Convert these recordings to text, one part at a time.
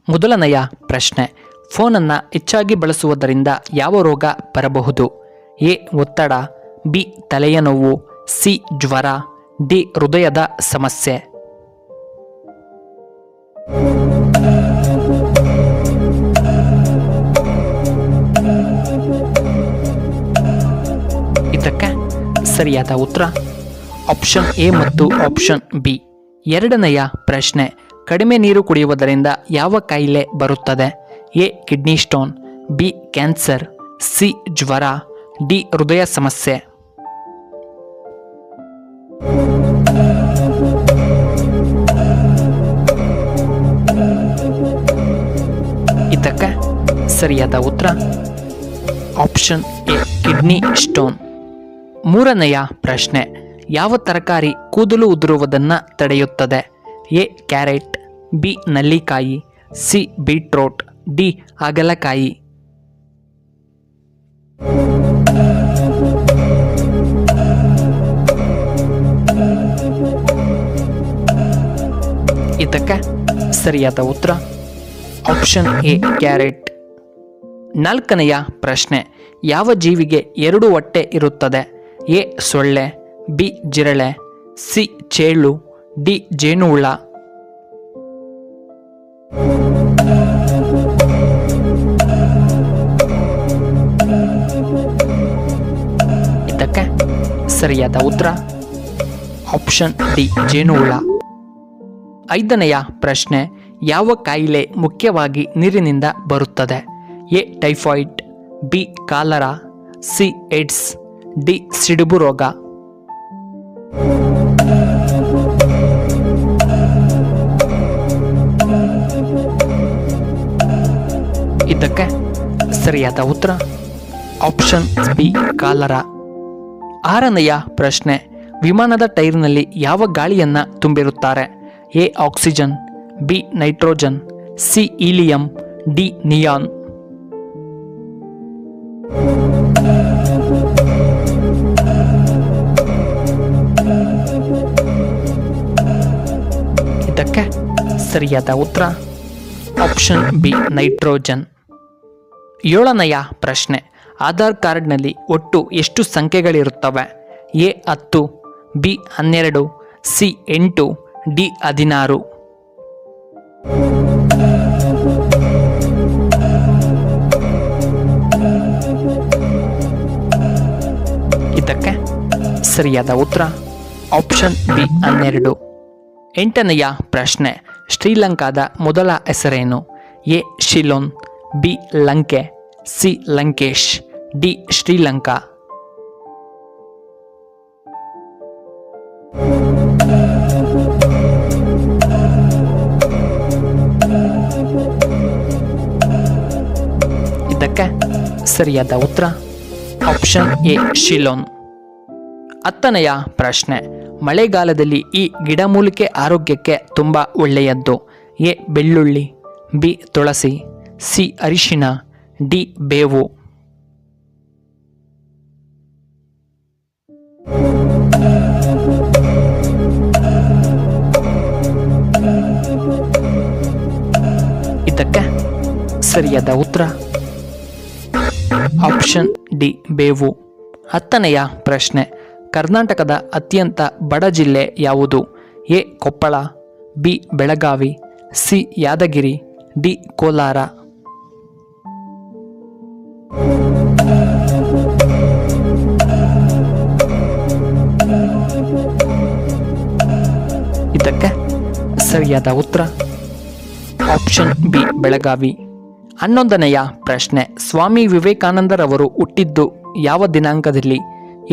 ಮೊದಲನೆಯ ಪ್ರಶ್ನೆ, ಫೋನನ್ನು ಹೆಚ್ಚಾಗಿ ಬಳಸುವುದರಿಂದ ಯಾವ ರೋಗ ಬರಬಹುದು? ಎ ಒತ್ತಡ, ಬಿ ತಲೆಯ ನೋವು, ಸಿ ಜ್ವರ, ಡಿ ಹೃದಯದ ಸಮಸ್ಯೆ. ಇದಕ್ಕೆ ಸರಿಯಾದ ಉತ್ತರ ಆಪ್ಷನ್ ಎ ಮತ್ತು ಆಪ್ಷನ್ ಬಿ. ಎರಡನೆಯ ಪ್ರಶ್ನೆ, ಕಡಿಮೆ ನೀರು ಕುಡಿಯುವುದರಿಂದ ಯಾವ ಕಾಯಿಲೆ ಬರುತ್ತದೆ? A kidney stone, B cancer, C ಜ್ವರ, ಡಿ ಹೃದಯ ಸಮಸ್ಯೆ. ಇದಕ್ಕೆ ಸರಿಯಾದ ಉತ್ತರ ಆಪ್ಷನ್ ಎ ಕಿಡ್ನಿ ಸ್ಟೋನ್. ಮೂರನೆಯ ಪ್ರಶ್ನೆ, ಯಾವ ತರಕಾರಿ ಕೂದಲು ಉದುರುವುದನ್ನು ತಡೆಯುತ್ತದೆ? ಎ ಕ್ಯಾರೆಟ್, ಬಿ ನಲ್ಲಿಕಾಯಿ, ಸಿ ಬೀಟ್ರೋಟ್, ಡಿ ಹಾಗಲಕಾಯಿ. ಇದಕ್ಕೆ ಸರಿಯಾದ ಉತ್ತರ ಆಪ್ಷನ್ ಎ ಕ್ಯಾರೆಟ್. ನಾಲ್ಕನೆಯ ಪ್ರಶ್ನೆ, ಯಾವ ಜೀವಿಗೆ ಎರಡು ಹೊಟ್ಟೆ ಇರುತ್ತದೆ? ಎ ಸೊಳ್ಳೆ, ಬಿ ಜಿರಳೆ, ಸಿ ಚೇಳು, ಡಿ ಜೇನುಹುಳ. ಇದಕ್ಕೆ ಸರಿಯಾದ ಉತ್ತರ ಆಪ್ಷನ್ ಡಿ ಜೇನುಹುಳ. ಐದನೆಯ ಪ್ರಶ್ನೆ, ಯಾವ ಕಾಯಿಲೆ ಮುಖ್ಯವಾಗಿ ನೀರಿನಿಂದ ಬರುತ್ತದೆ? A typhoid, B cholera, C AIDS, D ಸಿಡುಬು ರೋಗ. ಇದಕ್ಕೆ ಸರಿಯಾದ ಉತ್ತರ ಆಪ್ಷನ್ ಬಿ ಕಾಲರಾ. ಆರನೆಯ ಪ್ರಶ್ನೆ, ವಿಮಾನದ ಟೈರ್ನಲ್ಲಿ ಯಾವ ಗಾಳಿಯನ್ನ ತುಂಬಿರುತ್ತಾರೆ? A oxygen, B nitrogen, C helium, D neon. ಇದಕ್ಕೆ ಸರಿಯಾದ ಉತ್ತರ ಆಪ್ಷನ್ ಬಿ ನೈಟ್ರೋಜನ್. ಏಳನೆಯ ಪ್ರಶ್ನೆ, ಆಧಾರ್ ಕಾರ್ಡ್ನಲ್ಲಿ ಒಟ್ಟು ಎಷ್ಟು ಸಂಖ್ಯೆಗಳಿರುತ್ತವೆ? A 10, B 12, C 8, D 16. ಇದಕ್ಕೆ ಸರಿಯಾದ ಉತ್ತರ ಆಪ್ಷನ್ ಬಿ 12. ಎಂಟನೆಯ ಪ್ರಶ್ನೆ, ಶ್ರೀಲಂಕಾದ ಮೊದಲ ಹೆಸರೇನು? A Ceylon, B Lanka, C Lankesh, D Sri Lanka. ಇದಕ್ಕೆ ಸರಿಯಾದ ಉತ್ತರ ಆಪ್ಷನ್ ಎ ಶಿಲೋನ್. ಹತ್ತನೆಯ ಪ್ರಶ್ನೆ, ಮಳೆಗಾಲದಲ್ಲಿ ಈ ಗಿಡಮೂಲಿಕೆ ಆರೋಗ್ಯಕ್ಕೆ ತುಂಬ ಒಳ್ಳೆಯದ್ದು. ಎ ಬೆಳ್ಳುಳ್ಳಿ, ಬಿ ತುಳಸಿ, ಸಿ ಅರಿಶಿನ, ಡಿ ಬೇವು. ಇದಕ್ಕೆ ಸರಿಯಾದ ಉತ್ತರ ಆಪ್ಷನ್ ಡಿ ಬೇವು. ಹತ್ತನೆಯ ಪ್ರಶ್ನೆ, ಕರ್ನಾಟಕದ ಅತ್ಯಂತ ಬಡ ಜಿಲ್ಲೆ ಯಾವುದು? A Koppal, B Belagavi, C Yadgir, D Kolar. ಇದಕ್ಕೆ ಸರಿಯಾದ ಉತ್ತರ ಆಪ್ಷನ್ ಬಿ ಬೆಳಗಾವಿ. 11ನೆಯ ಪ್ರಶ್ನೆ, ಸ್ವಾಮಿ ವಿವೇಕಾನಂದರವರು ಹುಟ್ಟಿದ್ದು ಯಾವ ದಿನಾಂಕದಲ್ಲಿ?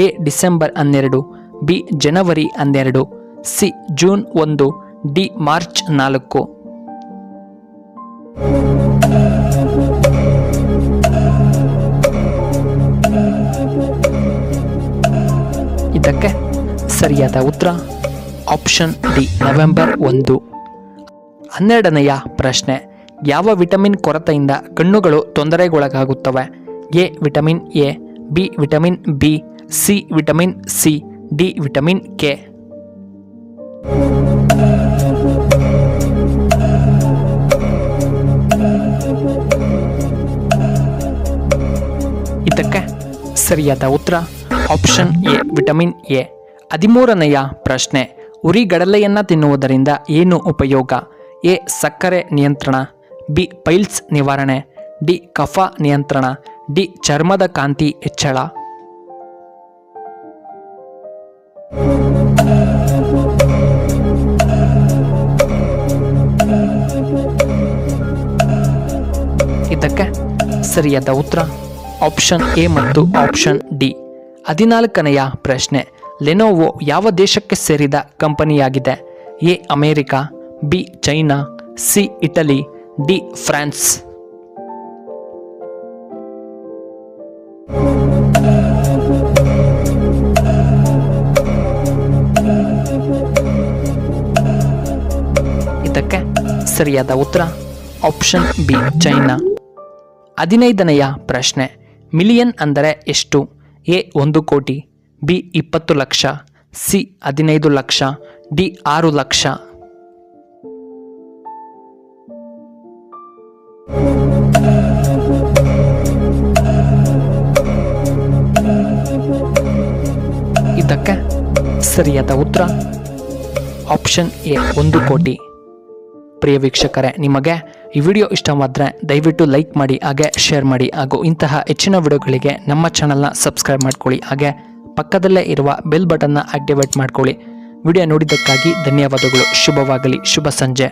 ಎ ಡಿಸೆಂಬರ್ 12, ಬಿ ಜನವರಿ 12, ಸಿ ಜೂನ್ 1, ಡಿ ಮಾರ್ಚ್ 4. ಇದಕ್ಕೆ ಸರಿಯಾದ ಉತ್ತರ ಆಪ್ಷನ್ ಡಿ ನವೆಂಬರ್ 1. 12ನೆಯ ಪ್ರಶ್ನೆ, ಯಾವ ವಿಟಮಿನ್ ಕೊರತೆಯಿಂದ ಕಣ್ಣುಗಳು ತೊಂದರೆಗೊಳಗಾಗುತ್ತವೆ? A vitamin A, B vitamin B, C vitamin C, D vitamin K. ಸರಿಯಾದ ಉತ್ತರ ಆಪ್ಷನ್ ಎ ವಿಟಮಿನ್ ಎ. 13ನೆಯ ಪ್ರಶ್ನೆ, ಉರಿಗಡಲೆಯನ್ನು ತಿನ್ನುವುದರಿಂದ ಏನು ಉಪಯೋಗ? ಎ ಸಕ್ಕರೆ ನಿಯಂತ್ರಣ, ಬಿ ಪೈಲ್ಸ್ ನಿವಾರಣೆ, ಡಿ ಕಫ ನಿಯಂತ್ರಣ, ಡಿ ಚರ್ಮದ ಕಾಂತಿ ಹೆಚ್ಚಳ. ಇದಕ್ಕೆ ಸರಿಯಾದ ಉತ್ತರ ಆಪ್ಷನ್ ಎ ಮತ್ತು ಆಪ್ಷನ್ ಡಿ. 14ನೆಯ ಪ್ರಶ್ನೆ, ಲೆನೋವೊ ಯಾವ ದೇಶಕ್ಕೆ ಸೇರಿದ ಕಂಪನಿಯಾಗಿದೆ? A America, B China, C Italy, D France. ಇದಕ್ಕೆ ಸರಿಯಾದ ಉತ್ತರ ಆಪ್ಷನ್ ಬಿ ಚೈನಾ. 15ನೆಯ ಪ್ರಶ್ನೆ, ಮಿಲಿಯನ್ ಅಂದರೆ ಎಷ್ಟು? ಎ 1 ಕೋಟಿ, B 20 lakh, C 15 lakh, D 6 lakh. ಇದಕ್ಕೆ ಸರಿಯಾದ ಉತ್ತರ ಆಪ್ಷನ್ ಎ 1 ಕೋಟಿ. ಪ್ರಿಯ ವೀಕ್ಷಕರೇ, ನಿಮಗೆ ಈ ವಿಡಿಯೋ ಇಷ್ಟವಾದರೆ ದಯವಿಟ್ಟು ಲೈಕ್ ಮಾಡಿ, ಹಾಗೆ ಶೇರ್ ಮಾಡಿ, ಹಾಗೂ ಇಂತಹ ಹೆಚ್ಚಿನ ವಿಡಿಯೋಗಳಿಗೆ ನಮ್ಮ ಚಾನಲ್ನ ಸಬ್ಸ್ಕ್ರೈಬ್ ಮಾಡ್ಕೊಳ್ಳಿ, ಹಾಗೆ ಪಕ್ಕದಲ್ಲೇ ಇರುವ ಬೆಲ್ ಬಟನ್ನ ಆಕ್ಟಿವೇಟ್ ಮಾಡ್ಕೊಳ್ಳಿ. ವಿಡಿಯೋ ನೋಡಿದ್ದಕ್ಕಾಗಿ ಧನ್ಯವಾದಗಳು. ಶುಭವಾಗಲಿ. ಶುಭ ಸಂಜೆ.